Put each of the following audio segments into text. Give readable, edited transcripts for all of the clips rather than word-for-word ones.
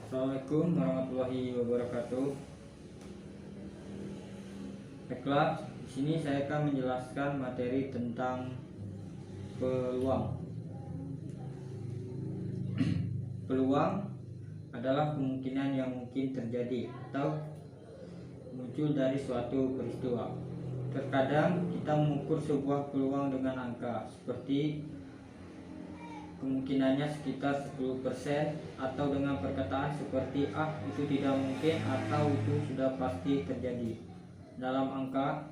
Assalamualaikum warahmatullahi wabarakatuh. Baiklah, di sini saya akan menjelaskan materi tentang peluang. Peluang adalah kemungkinan yang mungkin terjadi atau muncul dari suatu peristiwa. Terkadang kita mengukur sebuah peluang dengan angka seperti kemungkinannya sekitar 10% atau dengan perkataan seperti itu tidak mungkin atau itu sudah pasti terjadi. Dalam angka,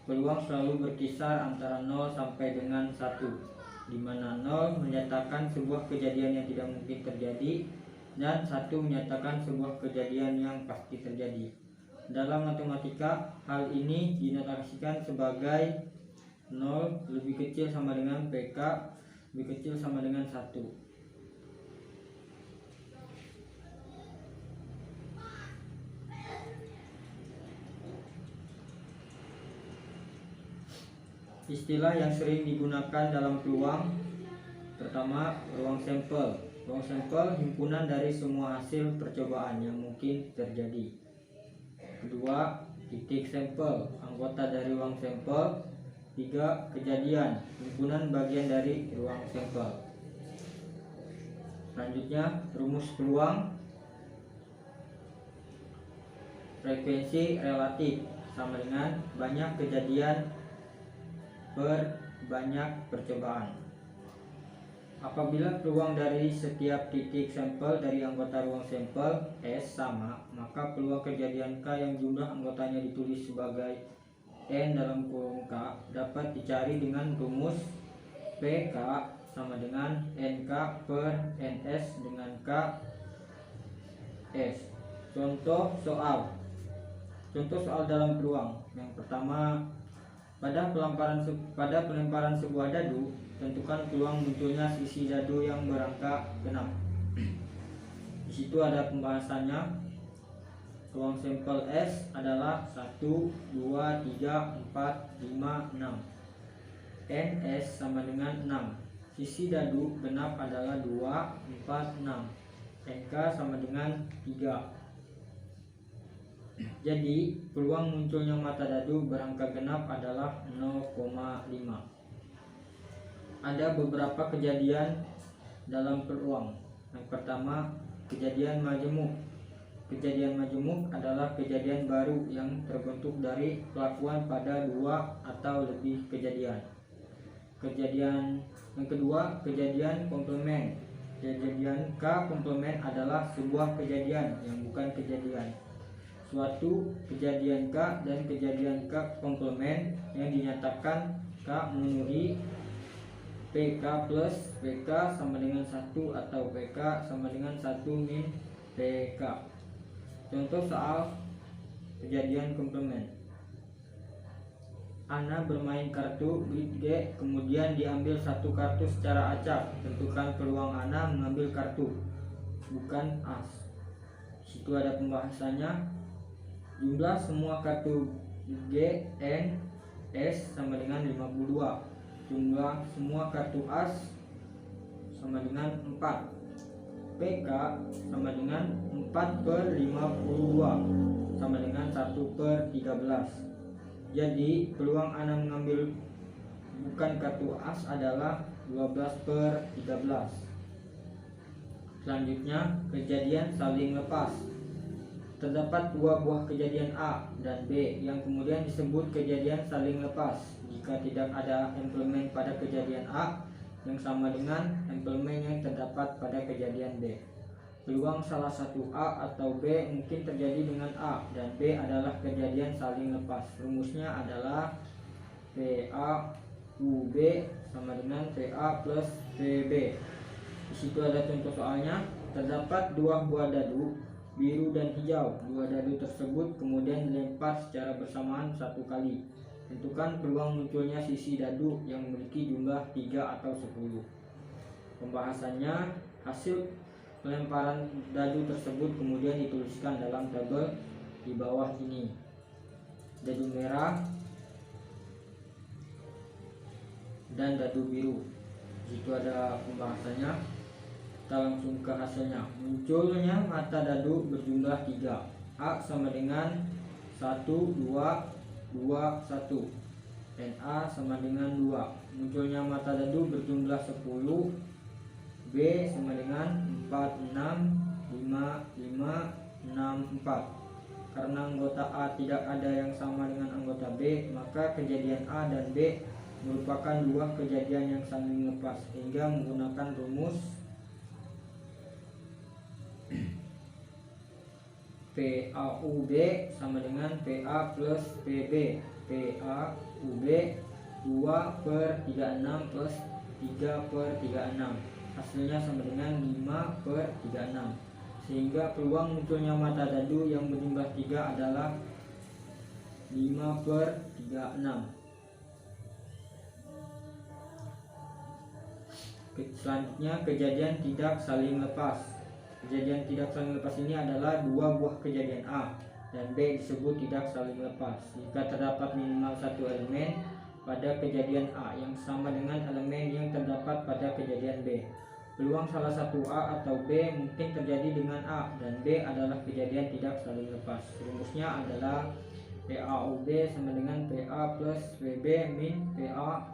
peluang selalu berkisar antara 0 sampai dengan 1, di mana 0 menyatakan sebuah kejadian yang tidak mungkin terjadi dan 1 menyatakan sebuah kejadian yang pasti terjadi. Dalam matematika, hal ini dinotasikan sebagai 0 lebih kecil sama dengan PK lebih kecil sama dengan 1. Istilah yang sering digunakan dalam peluang: pertama, ruang sampel. Ruang sampel himpunan dari semua hasil percobaan yang mungkin terjadi. Kedua, titik sampel, anggota dari ruang sampel. 3. Kejadian, himpunan bagian dari ruang sampel. Selanjutnya, rumus peluang. Frekuensi relatif sama dengan banyak kejadian per banyak percobaan. Apabila peluang dari setiap titik sampel dari anggota ruang sampel S sama, maka peluang kejadian K yang jumlah anggotanya ditulis sebagai N dalam kurung K dapat dicari dengan rumus PK sama dengan NK per NS dengan K S. Contoh soal dalam peluang. Yang pertama, pada pelemparan sebuah dadu, tentukan peluang munculnya sisi dadu yang berangka genap. Di situ ada pembahasannya. Ruang sampel S adalah 1, 2, 3, 4, 5, 6. NS sama dengan 6. Sisi dadu genap adalah 2, 4, 6. NK sama dengan 3. Jadi peluang munculnya mata dadu berangka genap adalah 0,5. Ada beberapa kejadian dalam peluang. Yang pertama, kejadian majemuk. Kejadian majemuk adalah kejadian baru yang terbentuk dari pelakuan pada 2 atau lebih kejadian. Yang kedua, kejadian komplement. Kejadian K komplement adalah sebuah kejadian yang bukan kejadian. Suatu kejadian K dan kejadian K komplement yang dinyatakan K memenuhi PK plus PK sama dengan 1 atau PK sama dengan 1 min PK. Contoh soal kejadian komplement. Ana bermain kartu grid G, kemudian diambil satu kartu secara acak. Tentukan peluang Ana mengambil kartu, bukan as. Situ ada pembahasannya. Jumlah semua kartu G, N, S sama dengan 52. Jumlah semua kartu as sama dengan 4. PK sama dengan 4 per 52 sama dengan 1 per 13. Jadi peluang Ana mengambil bukan kartu as adalah 12 per 13. Selanjutnya, kejadian saling lepas. Terdapat 2 buah kejadian A dan B yang kemudian disebut kejadian saling lepas jika tidak ada implement pada kejadian A yang sama dengan implement yang terdapat pada kejadian B. Peluang salah satu A atau B mungkin terjadi dengan A dan B adalah kejadian saling lepas. Rumusnya adalah PA UB sama dengan PA plus PB. Di situ ada contoh soalnya. Terdapat 2 buah dadu biru dan hijau. 2 dadu tersebut kemudian dilempar secara bersamaan 1 kali. Tentukan peluang munculnya sisi dadu yang memiliki jumlah 3 atau 10. Pembahasannya, hasil pelemparan dadu tersebut kemudian dituliskan dalam tabel di bawah ini. Dadu merah dan dadu biru. Di situ ada pembahasannya. Kita langsung ke hasilnya. Munculnya mata dadu berjumlah 3. A sama dengan 1, 2, 2, 1. Dan A sama dengan 2. Munculnya mata dadu berjumlah 10. B sama dengan 4, 6, 5, 5, 6, 4. Karena anggota A tidak ada yang sama dengan anggota B, maka kejadian A dan B merupakan dua kejadian yang saling lepas, sehingga menggunakan rumus PAUB sama dengan PA plus PB. PAUB 2/36 plus 3/36. Hasilnya sama dengan 5/36. Sehingga peluang munculnya mata dadu yang berjumlah 3 adalah 5/36. Selanjutnya, kejadian tidak saling lepas. Kejadian tidak saling lepas ini adalah dua buah kejadian A dan B disebut tidak saling lepas jika terdapat minimal satu elemen pada kejadian A yang sama dengan elemen yang terdapat pada kejadian B. Peluang salah satu A atau B mungkin terjadi dengan A dan B adalah kejadian tidak saling lepas. Rumusnya adalah PAUB sama dengan PA plus PB min PA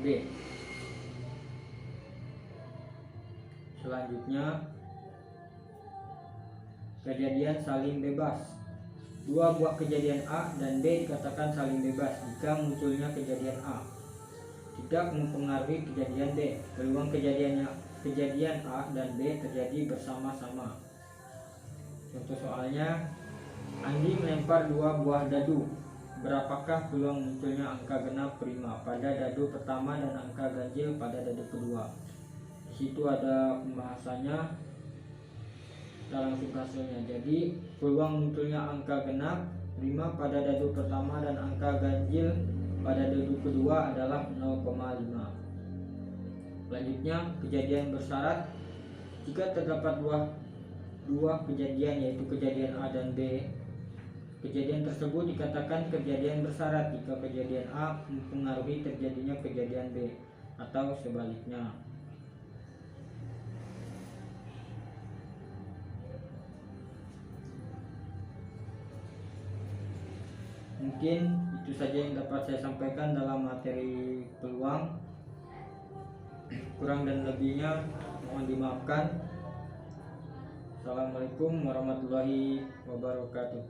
B. Selanjutnya, kejadian saling bebas. Dua buah kejadian A dan B dikatakan saling bebas jika munculnya kejadian A tidak mempengaruhi kejadian B. Peluang kejadian A dan B terjadi bersama-sama. Contoh soalnya, Andi melempar dua buah dadu. Berapakah peluang munculnya angka genap prima pada dadu pertama dan angka ganjil pada dadu kedua? Di situ ada pembahasannya. Kita langsung ke hasilnya. Jadi peluang munculnya angka genap prima pada dadu pertama dan angka ganjil pada dadu kedua adalah 0,5. Selanjutnya, kejadian bersyarat. Jika terdapat dua kejadian, yaitu kejadian A dan B, kejadian tersebut dikatakan kejadian bersyarat jika kejadian A mempengaruhi terjadinya kejadian B atau sebaliknya. Mungkin itu saja yang dapat saya sampaikan dalam materi peluang. Kurang dan lebihnya mohon dimaafkan. Assalamualaikum warahmatullahi wabarakatuh.